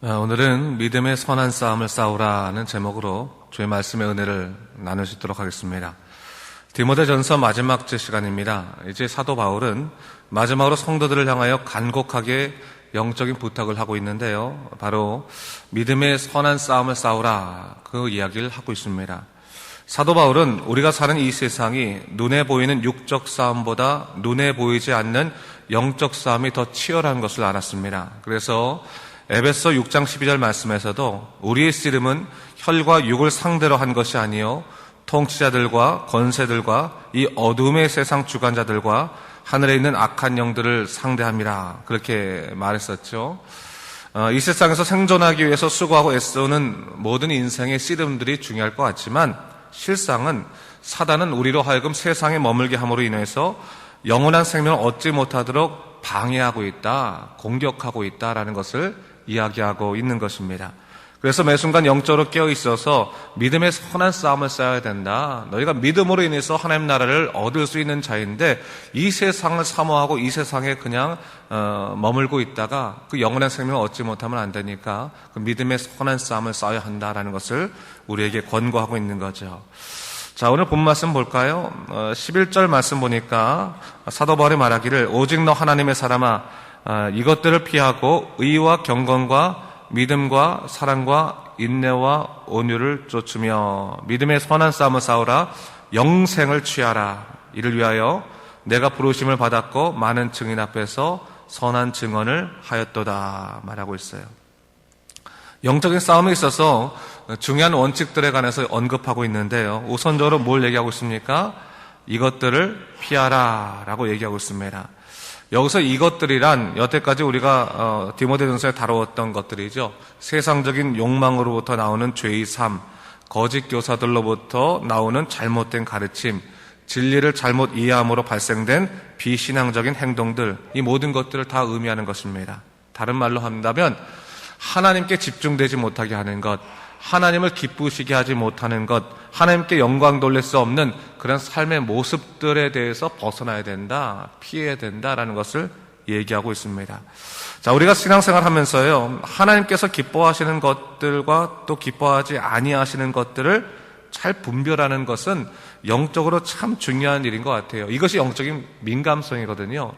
오늘은 믿음의 선한 싸움을 싸우라는 제목으로 주의 말씀의 은혜를 나눌 수 있도록 하겠습니다. 디모데전서 마지막 주 시간입니다. 이제 사도 바울은 마지막으로 성도들을 향하여 간곡하게 영적인 부탁을 하고 있는데요. 바로 믿음의 선한 싸움을 싸우라, 그 이야기를 하고 있습니다. 사도 바울은 우리가 사는 이 세상이 눈에 보이는 육적 싸움보다 눈에 보이지 않는 영적 싸움이 더 치열한 것을 알았습니다. 그래서 에베소 6장 12절 말씀에서도 우리의 씨름은 혈과 육을 상대로 한 것이 아니요 통치자들과 권세들과 이 어둠의 세상 주관자들과 하늘에 있는 악한 영들을 상대함이라, 그렇게 말했었죠. 이 세상에서 생존하기 위해서 수고하고 애쓰는 모든 인생의 씨름들이 중요할 것 같지만 실상은 사단은 우리로 하여금 세상에 머물게 함으로 인해서 영원한 생명을 얻지 못하도록 방해하고 있다, 공격하고 있다라는 것을 이야기하고 있는 것입니다. 그래서 매 순간 영적으로 깨어 있어서 믿음의 선한 싸움을 싸워야 된다. 너희가 믿음으로 인해서 하나님 나라를 얻을 수 있는 자인데 이 세상을 사모하고 이 세상에 그냥 머물고 있다가 그 영원한 생명을 얻지 못하면 안 되니까 그 믿음의 선한 싸움을 싸워야 한다라는 것을 우리에게 권고하고 있는 거죠. 자, 오늘 본 말씀 볼까요? 11절 말씀 보니까 사도 바울이 말하기를 오직 너 하나님의 사람아 이것들을 피하고 의와 경건과 믿음과 사랑과 인내와 온유를 쫓으며 믿음의 선한 싸움을 싸우라. 영생을 취하라. 이를 위하여 내가 부르심을 받았고 많은 증인 앞에서 선한 증언을 하였도다 말하고 있어요. 영적인 싸움에 있어서 중요한 원칙들에 관해서 언급하고 있는데요. 우선적으로 뭘 얘기하고 있습니까? 이것들을 피하라 라고 얘기하고 있습니다. 여기서 이것들이란 여태까지 우리가 디모데전서에 다루었던 것들이죠. 세상적인 욕망으로부터 나오는 죄의 삶, 거짓 교사들로부터 나오는 잘못된 가르침, 진리를 잘못 이해함으로 발생된 비신앙적인 행동들, 이 모든 것들을 다 의미하는 것입니다. 다른 말로 한다면 하나님께 집중되지 못하게 하는 것, 하나님을 기쁘시게 하지 못하는 것, 하나님께 영광 돌릴 수 없는 그런 삶의 모습들에 대해서 벗어나야 된다, 피해야 된다라는 것을 얘기하고 있습니다. 자, 우리가 신앙생활 하면서요, 하나님께서 기뻐하시는 것들과 또 기뻐하지 아니하시는 것들을 잘 분별하는 것은 영적으로 참 중요한 일인 것 같아요. 이것이 영적인 민감성이거든요.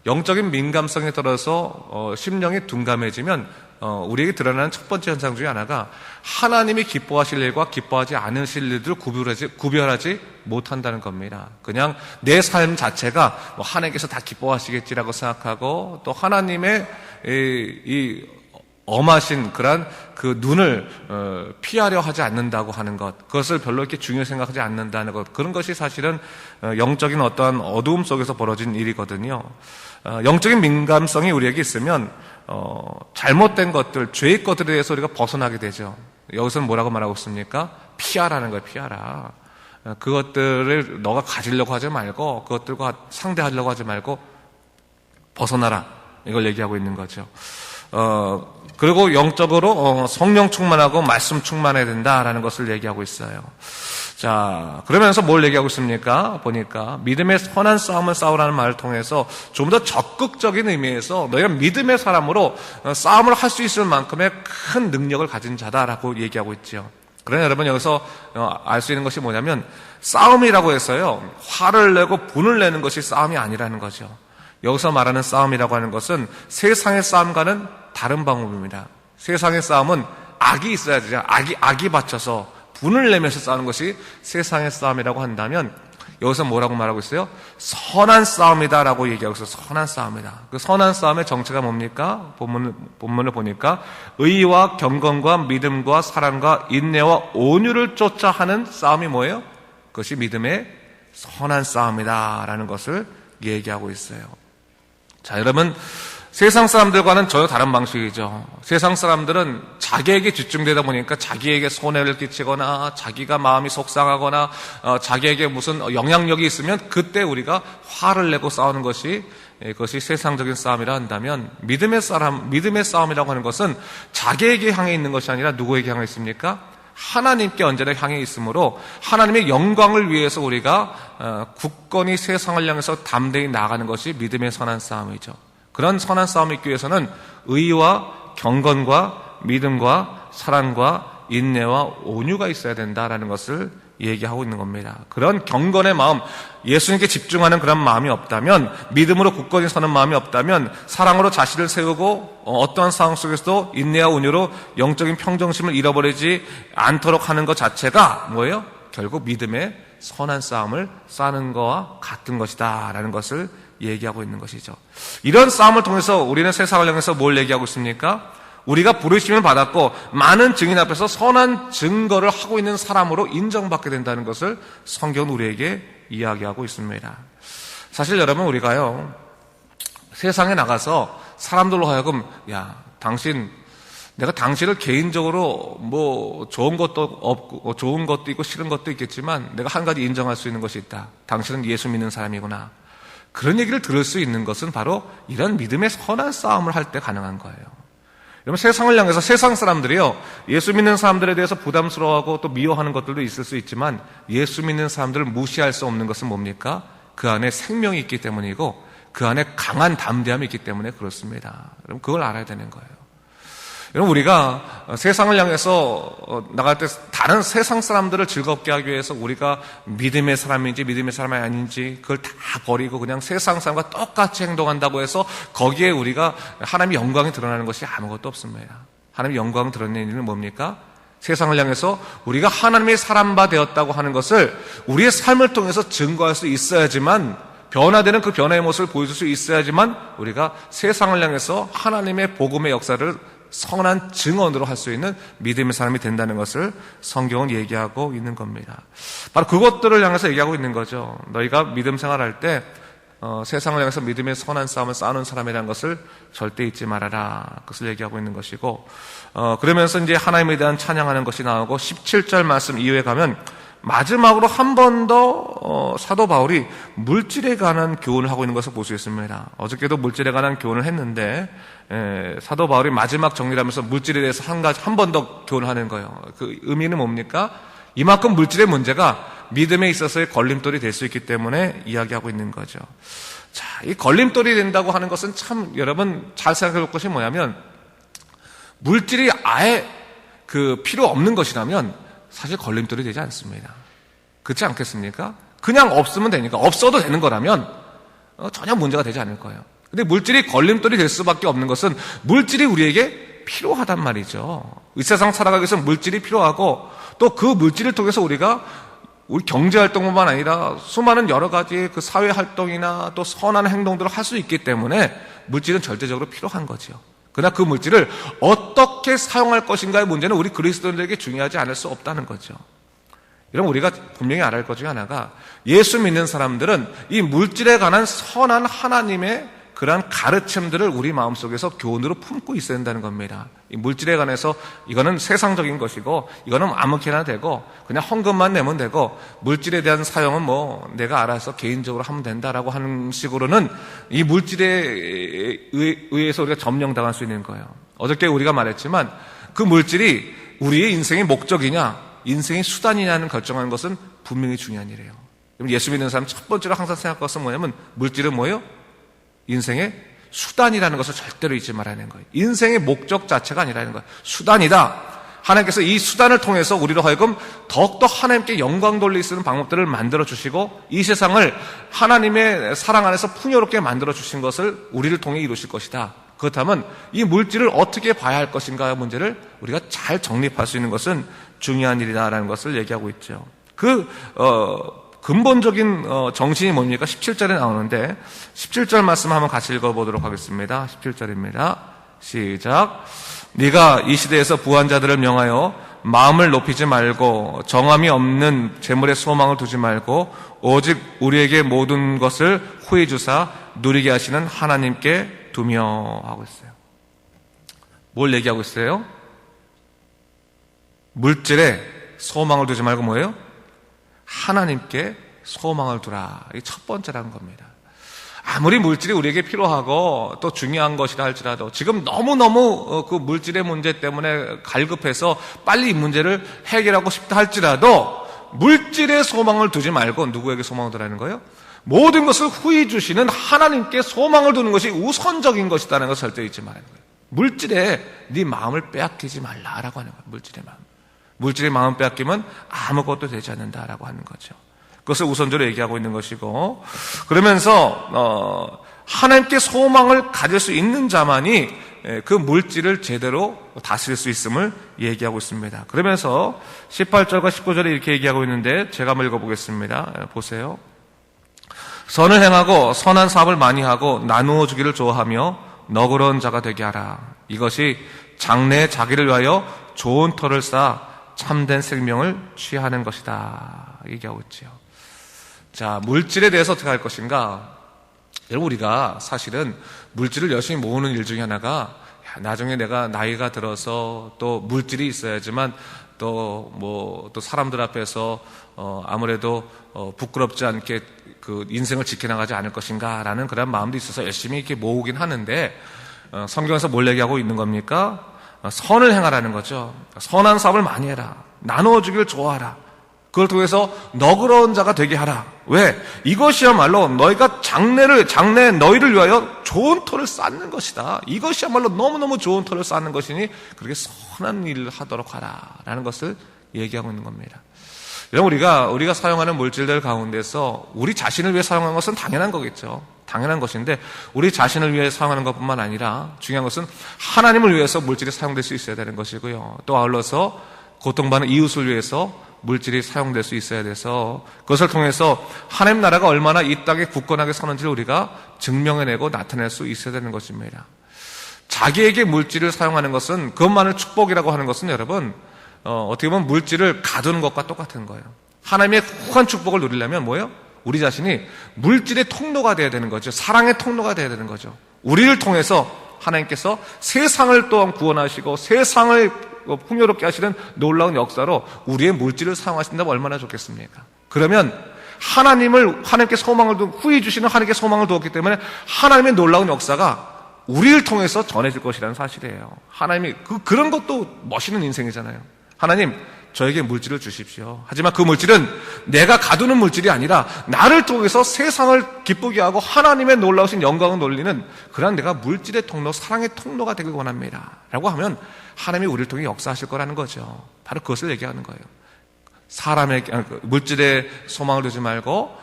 영적인 민감성에 들어서 심령이 둔감해지면 우리에게 드러나는 첫 번째 현상 중에 하나가 하나님이 기뻐하실 일과 기뻐하지 않으실 일들을 구별하지 못한다는 겁니다. 그냥 내 삶 자체가 하나님께서 다 기뻐하시겠지라고 생각하고 또 하나님의 이 엄하신 그런 그 눈을 피하려 하지 않는다고 하는 것, 그것을 별로 이렇게 중요히 생각하지 않는다는 것, 그런 것이 사실은 영적인 어떠한 어두움 속에서 벌어진 일이거든요. 영적인 민감성이 우리에게 있으면 잘못된 것들, 죄의 것들에 대해서 우리가 벗어나게 되죠. 여기서는 뭐라고 말하고 있습니까? 피하라는 거예요. 피하라. 그것들을 너가 가지려고 하지 말고 그것들과 상대하려고 하지 말고 벗어나라. 이걸 얘기하고 있는 거죠. 그리고 영적으로 성령 충만하고 말씀 충만해야 된다라는 것을 얘기하고 있어요. 자, 그러면서 뭘 얘기하고 있습니까? 보니까 믿음의 선한 싸움을 싸우라는 말을 통해서 좀 더 적극적인 의미에서 너희가 믿음의 사람으로 싸움을 할 수 있을 만큼의 큰 능력을 가진 자다라고 얘기하고 있죠. 그러나 여러분 여기서 알 수 있는 것이 뭐냐면 싸움이라고 해서요, 화를 내고 분을 내는 것이 싸움이 아니라는 거죠. 여기서 말하는 싸움이라고 하는 것은 세상의 싸움과는 다른 방법입니다. 세상의 싸움은 악이 있어야 되죠. 악이 받쳐서 분을 내면서 싸우는 것이 세상의 싸움이라고 한다면 여기서 뭐라고 말하고 있어요? 선한 싸움이다라고 얘기하고 있어요. 선한 싸움이다. 그 선한 싸움의 정체가 뭡니까? 본문을 보니까 의와 경건과 믿음과 사랑과 인내와 온유를 쫓아 하는 싸움이 뭐예요? 그것이 믿음의 선한 싸움이다라는 것을 얘기하고 있어요. 자, 여러분, 세상 사람들과는 전혀 다른 방식이죠. 세상 사람들은 자기에게 집중되다 보니까 자기에게 손해를 끼치거나 자기가 마음이 속상하거나 자기에게 무슨 영향력이 있으면 그때 우리가 화를 내고 싸우는 것이, 그것이 세상적인 싸움이라 한다면 믿음의 싸움이라고 하는 것은 자기에게 향해 있는 것이 아니라 누구에게 향해 있습니까? 하나님께 언제나 향해 있으므로 하나님의 영광을 위해서 우리가 굳건히 세상을 향해서 담대히 나아가는 것이 믿음의 선한 싸움이죠. 그런 선한 싸움을 있기 위해서는 의와 경건과 믿음과 사랑과 인내와 온유가 있어야 된다라는 것을 얘기하고 있는 겁니다. 그런 경건의 마음, 예수님께 집중하는 그런 마음이 없다면, 믿음으로 굳건히 서는 마음이 없다면, 사랑으로 자신을 세우고 어떠한 상황 속에서도 인내와 온유로 영적인 평정심을 잃어버리지 않도록 하는 것 자체가 뭐예요? 결국 믿음의 선한 싸움을 싸는 것과 같은 것이다 라는 것을 얘기하고 있는 것이죠. 이런 싸움을 통해서 우리는 세상을 향해서 뭘 얘기하고 있습니까? 우리가 부르심을 받았고 많은 증인 앞에서 선한 증거를 하고 있는 사람으로 인정받게 된다는 것을 성경은 우리에게 이야기하고 있습니다. 사실 여러분, 우리가요, 세상에 나가서 사람들로 하여금 내가 당신을 개인적으로 뭐 좋은 것도 없고 좋은 것도 있고 싫은 것도 있겠지만 내가 한 가지 인정할 수 있는 것이 있다. 당신은 예수 믿는 사람이구나. 그런 얘기를 들을 수 있는 것은 바로 이런 믿음의 선한 싸움을 할 때 가능한 거예요. 여러분, 세상을 향해서 세상 사람들이요, 예수 믿는 사람들에 대해서 부담스러워하고 또 미워하는 것들도 있을 수 있지만 예수 믿는 사람들을 무시할 수 없는 것은 뭡니까? 그 안에 생명이 있기 때문이고 그 안에 강한 담대함이 있기 때문에 그렇습니다. 여러분, 그걸 알아야 되는 거예요. 여러분, 우리가 세상을 향해서 나갈 때 다른 세상 사람들을 즐겁게 하기 위해서 우리가 믿음의 사람인지 믿음의 사람이 아닌지 그걸 다 버리고 그냥 세상 사람과 똑같이 행동한다고 해서 거기에 우리가 하나님의 영광이 드러나는 것이 아무것도 없습니다. 하나님의 영광이 드러내는 일은 뭡니까? 세상을 향해서 우리가 하나님의 사람바 되었다고 하는 것을 우리의 삶을 통해서 증거할 수 있어야지만, 변화되는 그 변화의 모습을 보여줄 수 있어야지만 우리가 세상을 향해서 하나님의 복음의 역사를 선한 증언으로 할 수 있는 믿음의 사람이 된다는 것을 성경은 얘기하고 있는 겁니다. 바로 그것들을 향해서 얘기하고 있는 거죠. 너희가 믿음 생활할 때 세상을 향해서 믿음의 선한 싸움을 싸우는 사람이라는 것을 절대 잊지 말아라. 그것을 얘기하고 있는 것이고, 그러면서 이제 하나님에 대한 찬양하는 것이 나오고 17절 말씀 이후에 가면 마지막으로 한 번 더 사도 바울이 물질에 관한 교훈을 하고 있는 것을 볼 수 있습니다. 어저께도 물질에 관한 교훈을 했는데 사도 바울이 마지막 정리를 하면서 물질에 대해서 한 번 더 교훈을 하는 거예요. 그 의미는 뭡니까? 이만큼 물질의 문제가 믿음에 있어서의 걸림돌이 될 수 있기 때문에 이야기하고 있는 거죠. 자, 이 걸림돌이 된다고 하는 것은 참 여러분 잘 생각해 볼 것이 뭐냐면, 물질이 아예 필요 없는 것이라면 사실 걸림돌이 되지 않습니다. 그렇지 않겠습니까? 그냥 없으면 되니까, 없어도 되는 거라면 전혀 문제가 되지 않을 거예요. 근데 물질이 걸림돌이 될 수밖에 없는 것은 물질이 우리에게 필요하단 말이죠. 이 세상 살아가기 위해서 물질이 필요하고, 또 그 물질을 통해서 우리가 우리 경제활동뿐만 아니라 수많은 여러 가지 그 사회활동이나 또 선한 행동들을 할 수 있기 때문에 물질은 절대적으로 필요한 거죠. 그러나 그 물질을 어떻게 사용할 것인가의 문제는 우리 그리스도인들에게 중요하지 않을 수 없다는 거죠. 여러분, 우리가 분명히 알아야 할 것 중에 하나가, 예수 믿는 사람들은 이 물질에 관한 선한 하나님의 그러한 가르침들을 우리 마음속에서 교훈으로 품고 있어야 된다는 겁니다. 이 물질에 관해서 이거는 세상적인 것이고 이거는 아무렇게나 되고 그냥 헌금만 내면 되고 물질에 대한 사용은 뭐 내가 알아서 개인적으로 하면 된다라고 하는 식으로는 이 물질에 의해서 우리가 점령당할 수 있는 거예요. 어저께 우리가 말했지만 그 물질이 우리의 인생의 목적이냐 인생의 수단이냐는 결정하는 것은 분명히 중요한 일이에요. 예수 믿는 사람 첫 번째로 항상 생각할 것은 뭐냐면, 물질은 뭐예요? 인생의 수단이라는 것을 절대로 잊지 말아야 하는 거예요. 인생의 목적 자체가 아니라는 거예요. 수단이다. 하나님께서 이 수단을 통해서 우리로 하여금 더욱더 하나님께 영광 돌릴 수 있는 방법들을 만들어 주시고 이 세상을 하나님의 사랑 안에서 풍요롭게 만들어 주신 것을 우리를 통해 이루실 것이다. 그렇다면 이 물질을 어떻게 봐야 할 것인가의 문제를 우리가 잘 정립할 수 있는 것은 중요한 일이다라는 것을 얘기하고 있죠. 근본적인 정신이 뭡니까? 17절에 나오는데 17절 말씀 한번 같이 읽어보도록 하겠습니다. 17절입니다. 시작. 네가 이 시대에서 부한 자들을 명하여 마음을 높이지 말고 정함이 없는 재물에 소망을 두지 말고 오직 우리에게 모든 것을 후히 주사 누리게 하시는 하나님께 두며 하고 있어요. 뭘 얘기하고 있어요? 물질에 소망을 두지 말고 뭐예요? 하나님께 소망을 두라. 이게 첫 번째라는 겁니다. 아무리 물질이 우리에게 필요하고 또 중요한 것이라 할지라도 지금 너무너무 그 물질의 문제 때문에 갈급해서 빨리 이 문제를 해결하고 싶다 할지라도 물질에 소망을 두지 말고 누구에게 소망을 두라는 거예요? 모든 것을 후히 주시는 하나님께 소망을 두는 것이 우선적인 것이라는 것을 절대 잊지 말아야 해요. 물질에 네 마음을 빼앗기지 말라라고 하는 거예요. 물질의 마음 빼앗기면 아무것도 되지 않는다라고 하는 거죠. 그것을 우선적으로 얘기하고 있는 것이고, 그러면서 하나님께 소망을 가질 수 있는 자만이 그 물질을 제대로 다스릴 수 있음을 얘기하고 있습니다. 그러면서 18절과 19절에 이렇게 얘기하고 있는데 제가 한번 읽어보겠습니다. 보세요. 선을 행하고 선한 사업을 많이 하고 나누어 주기를 좋아하며 너그러운 자가 되게 하라. 이것이 장래에 자기를 위하여 좋은 터를 쌓아 참된 생명을 취하는 것이다. 얘기하고 있죠. 자, 물질에 대해서 어떻게 할 것인가? 여러분, 우리가 사실은 물질을 열심히 모으는 일 중에 하나가 나중에 내가 나이가 들어서 또 물질이 있어야지만 또 사람들 앞에서 아무래도 부끄럽지 않게 그 인생을 지켜나가지 않을 것인가라는 그런 마음도 있어서 열심히 이렇게 모으긴 하는데, 성경에서 뭘 얘기하고 있는 겁니까? 선을 행하라는 거죠. 선한 사업을 많이 해라. 나누어 주기를 좋아하라. 그걸 통해서 너그러운 자가 되게 하라. 왜? 이것이야말로 너희가 장래에 너희를 위하여 좋은 터를 쌓는 것이다. 이것이야말로 너무너무 좋은 터를 쌓는 것이니 그렇게 선한 일을 하도록 하라. 라는 것을 얘기하고 있는 겁니다. 여러분, 우리가 사용하는 물질들 가운데서 우리 자신을 위해 사용하는 것은 당연한 거겠죠. 당연한 것인데 우리 자신을 위해 사용하는 것뿐만 아니라 중요한 것은 하나님을 위해서 물질이 사용될 수 있어야 되는 것이고요. 또 아울러서 고통받는 이웃을 위해서 물질이 사용될 수 있어야 돼서 그것을 통해서 하나님 나라가 얼마나 이 땅에 굳건하게 서는지를 우리가 증명해내고 나타낼 수 있어야 되는 것입니다. 자기에게 물질을 사용하는 것은, 그것만을 축복이라고 하는 것은 여러분, 어떻게 보면 물질을 가두는 것과 똑같은 거예요. 하나님의 후한 축복을 누리려면 뭐예요? 우리 자신이 물질의 통로가 되어야 되는 거죠. 사랑의 통로가 되어야 되는 거죠. 우리를 통해서 하나님께서 세상을 또한 구원하시고 세상을 풍요롭게 하시는 놀라운 역사로 우리의 물질을 사용하신다면 얼마나 좋겠습니까? 그러면 하나님께 소망을 후히 주시는 하나님께 소망을 두었기 때문에 하나님의 놀라운 역사가 우리를 통해서 전해질 것이라는 사실이에요. 하나님이 그런 것도 멋있는 인생이잖아요. 하나님, 저에게 물질을 주십시오. 하지만 그 물질은 내가 가두는 물질이 아니라 나를 통해서 세상을 기쁘게 하고 하나님의 놀라우신 영광을 돌리는 그런 내가 물질의 통로, 사랑의 통로가 되길 원합니다. 라고 하면 하나님이 우리를 통해 역사하실 거라는 거죠. 바로 그것을 얘기하는 거예요. 물질에 소망을 두지 말고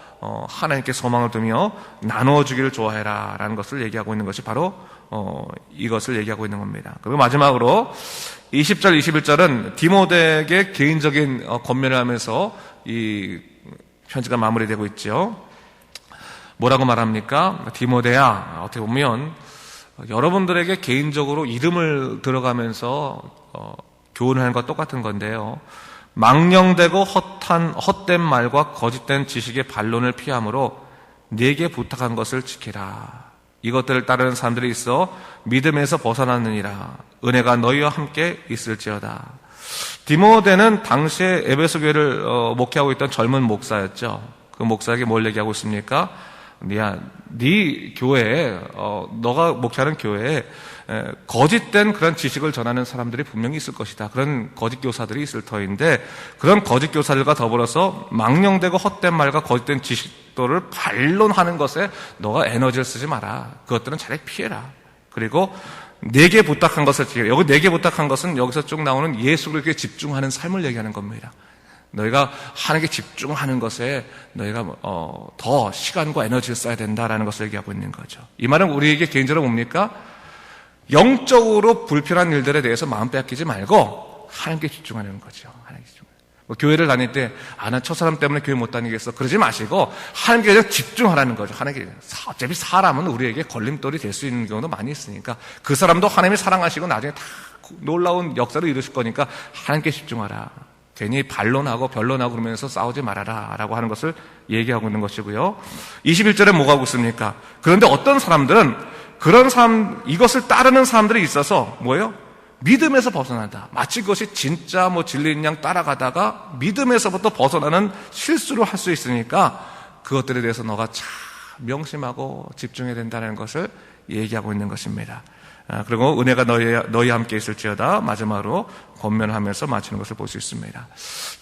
하나님께 소망을 두며 나누어 주기를 좋아해라 라는 것을 얘기하고 있는 것이 바로 이것을 얘기하고 있는 겁니다. 그리고 마지막으로 20절, 21절은 디모데에게 개인적인 권면을 하면서 이 편지가 마무리되고 있죠. 뭐라고 말합니까? 디모데야, 어떻게 보면 여러분들에게 개인적으로 이름을 들어가면서 교훈하는 것과 똑같은 건데요. 망령되고 헛된 말과 거짓된 지식의 반론을 피함으로 네게 부탁한 것을 지키라. 이것들을 따르는 사람들이 있어 믿음에서 벗어났느니라. 은혜가 너희와 함께 있을지어다. 디모데는 당시에 에베소 교회를 목회하고 있던 젊은 목사였죠. 그 목사에게 뭘 얘기하고 있습니까? 네 교회에, 너가 목회하는 교회에 거짓된 그런 지식을 전하는 사람들이 분명히 있을 것이다. 그런 거짓 교사들이 있을 터인데 그런 거짓 교사들과 더불어서 망령되고 헛된 말과 거짓된 지식도를 반론하는 것에 너가 에너지를 쓰지 마라. 그것들은 차라리 피해라. 그리고 내게 부탁한 것을 지키라. 여기 내게 부탁한 것은 여기서 쭉 나오는 예수 그리스도에 집중하는 삶을 얘기하는 겁니다. 너희가 하나님께 집중하는 것에 너희가 더 시간과 에너지를 써야 된다라는 것을 얘기하고 있는 거죠. 이 말은 우리에게 개인적으로 뭡니까? 영적으로 불편한 일들에 대해서 마음 빼앗기지 말고 하나님께 집중하는 거죠. 하나님께 집중. 교회를 다닐 때 난 저 사람 때문에 교회 못 다니겠어 그러지 마시고 하나님께 그냥 집중하라는 거죠. 하나님께. 어차피 사람은 우리에게 걸림돌이 될 수 있는 경우도 많이 있으니까 그 사람도 하나님이 사랑하시고 나중에 다 놀라운 역사를 이루실 거니까 하나님께 집중하라. 괜히 반론하고 변론하고 그러면서 싸우지 말아라 라고 하는 것을 얘기하고 있는 것이고요. 21절에 뭐가 하고 있습니까? 그런데 어떤 사람들은 이것을 따르는 사람들이 있어서 뭐예요? 믿음에서 벗어난다. 마치 그것이 진짜 진리인 양 따라가다가 믿음에서부터 벗어나는 실수를 할 수 있으니까 그것들에 대해서 너가 참 명심하고 집중해야 된다는 것을 얘기하고 있는 것입니다. 그리고 은혜가 너희 함께 있을지어다 마지막으로 권면하면서 마치는 것을 볼 수 있습니다.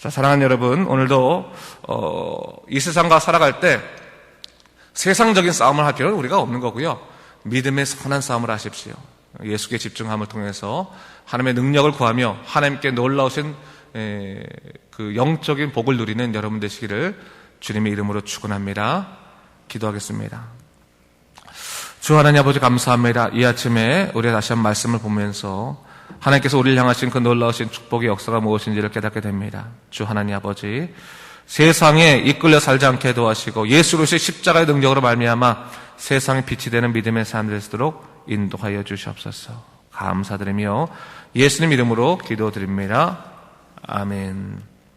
자, 사랑하는 여러분, 오늘도 이 세상과 살아갈 때 세상적인 싸움을 할 필요는 우리가 없는 거고요. 믿음의 선한 싸움을 하십시오. 예수께 집중함을 통해서 하나님의 능력을 구하며 하나님께 놀라우신 그 영적인 복을 누리는 여러분 되시기를 주님의 이름으로 축원합니다. 기도하겠습니다. 주 하나님 아버지 감사합니다. 이 아침에 우리가 다시 한번 말씀을 보면서 하나님께서 우리를 향하신 그 놀라우신 축복의 역사가 무엇인지를 깨닫게 됩니다. 주 하나님 아버지, 세상에 이끌려 살지 않게 도와시고 예수 그리스도의 십자가의 능력으로 말미암아 세상에 빛이 되는 믿음의 삶 되도록 인도하여 주시옵소서. 감사드리며 예수님 이름으로 기도드립니다. 아멘.